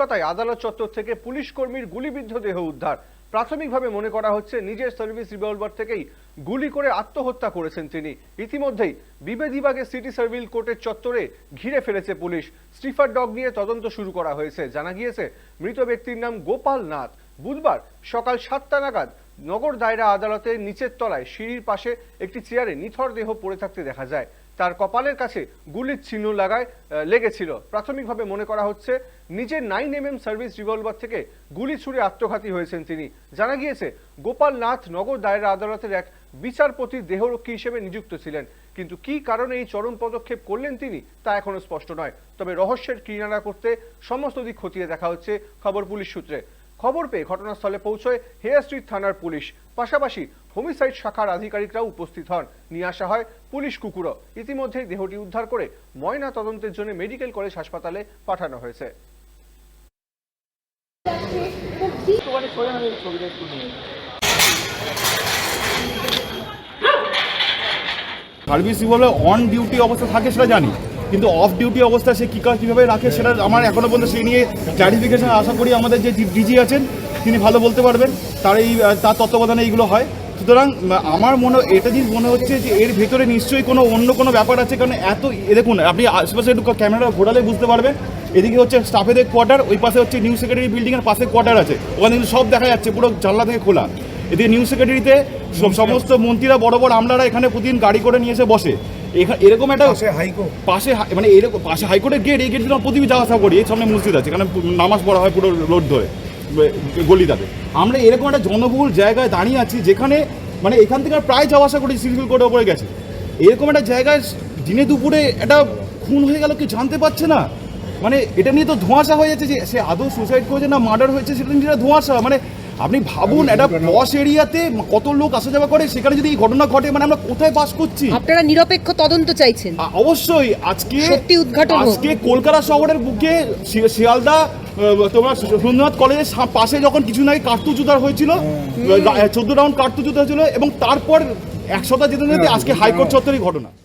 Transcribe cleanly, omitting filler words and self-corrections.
কলকাতায় আদালত চত্বর থেকে পুলিশ কর্মীর গুলিবিদ্ধ দেহ উদ্ধার। প্রাথমিকভাবে মনে করা হচ্ছে নিজের সার্ভিস রিভলভার থেকেই গুলি করে আত্মহত্যা করেছেন তিনি। ইতিমধ্যেই বিবেদিবাগে সিটি সার্ভিল কোর্টের চত্বরে ঘিরে ফেলেছে পুলিশ। স্নিফার ডগ নিয়ে তদন্ত শুরু করা হয়েছে। জানা গিয়েছে মৃত ব্যক্তির নাম গোপাল নাথ। বুধবার সকাল 7টা নাগাদ নগর দায়রা আদালতের নিচের তলায় সিঁড়ির পাশে একটি চেয়ারে নিথর দেহ পড়ে থাকতে দেখা যায়। তার কপালের কাছে গুলির চিহ্ন লেগেছিল। প্রাথমিকভাবে মনে করা হচ্ছে নিজের 9mm সার্ভিস রিভলভার থেকে গুলি ছুড়ে আত্মঘাতী হয়েছেন তিনি। জানা গিয়েছে গোপাল নাথ নগর দায়রা আদালতের এক বিচারপতির দেহরক্ষী হিসেবে নিযুক্ত ছিলেন, কিন্তু কি কারণে এই চরম পদক্ষেপ করলেন তিনি তা এখনো স্পষ্ট নয়। তবে রহস্যের কিনারা করতে সমস্ত দিক খতিয়ে দেখা হচ্ছে খবর পুলিশ সূত্রে। খবর পেয়ে ঘটনাস্থলে পৌঁছয় হেয়ার স্ট্রিট থানার পুলিশ, পাশাপাশি হোমিসাইড শাখার আধিকারিকরাও উপস্থিত হন। নিয়ে আসা হয় পুলিশ কুকুরও। ইতিমধ্যেই দেহটি উদ্ধার করে ময়না তদন্তের জন্য মেডিকেল কলেজ হাসপাতালে পাঠানো হয়েছে। সার্ভিস রিভলভার অন ডিউটি অবস্থা থাকে সেটা জানি, কিন্তু অফ ডিউটি অবস্থা সে কীভাবে রাখে সেটা আমার এখনো পর্যন্ত সেই নিয়ে ক্লারিফিকেশন আশা করি আমাদের যে ডিজি আছেন তিনি ভালো বলতে পারবেন। তার তত্ত্বাবধানে এইগুলো হয়। সুতরাং আমার এটা জিনিস মনে হচ্ছে যে এর ভেতরে নিশ্চয়ই অন্য কোনো ব্যাপার আছে, কারণ দেখুন আপনি আশেপাশে একটু ক্যামেরা ঘোরালে বুঝতে পারবেন। এদিকে হচ্ছে স্টাফেদের কোয়ার্টার, ওই পাশে হচ্ছে নিউ সেক্রেটারি বিল্ডিংয়ের পাশে কোয়ার্টার আছে, ওখানে কিন্তু সব দেখা যাচ্ছে পুরো জানলা থেকে খোলা। এদিকে নিউ সেক্রেটারিতে সমস্ত মন্ত্রীরা বড় বড় আমলারা এখানে প্রতিদিন গাড়ি করে নিয়ে এসে বসে। এরকম একটা পাশে মানে এরকম পাশে হাইকোর্টের গেট, এই গেট দিয়ে প্রতিদিন যাওয়া আসা করি। এর সামনে মসজিদ আছে, এখানে নামাজ পড়া হয় পুরো রোড ধরে গলিটাতে। আমরা এরকম একটা জনবহুল জায়গায় দাঁড়িয়ে আছি যেখানে মানে এখান থেকে প্রায় যাওয়া আসা করি, সিভিল কোর্টের ওপরে গেছে। এরকম একটা জায়গায় দিনে দুপুরে একটা খুন হয়ে গেল, কি জানতে পারছে না। মানে এটা নিয়ে তো ধোঁয়াশা হয়ে যাচ্ছে যে সে আদৌ সুসাইড করেছে না মার্ডার হয়েছে, সেটা নিয়ে ধোঁয়াশা। মানে আপনি ভাবুন একটা পশ এরিয়াতে কত লোক আসা যাওয়া করে, সেখানে যদি এই ঘটনা ঘটে মানে আমরা কোথায় বাস করছি? আপনারা নিরপেক্ষ তদন্ত চাইছেন? অবশ্যই। আজকে সত্যি উদ্ঘাটন আজকে কলকাতা শহরের বুকে শিয়ালদা তোমার সুন্দরনাথ কলেজের পাশে যখন কিছু আগে কার্তুজ উদ্ধার হয়েছিল, 14 রাউন্ড কার্তুজ উদ্ধার হয়েছিল, এবং তারপর 1 সপ্তাহ যেতে যেতে আজকে হাইকোর্ট চত্বরের ঘটনা।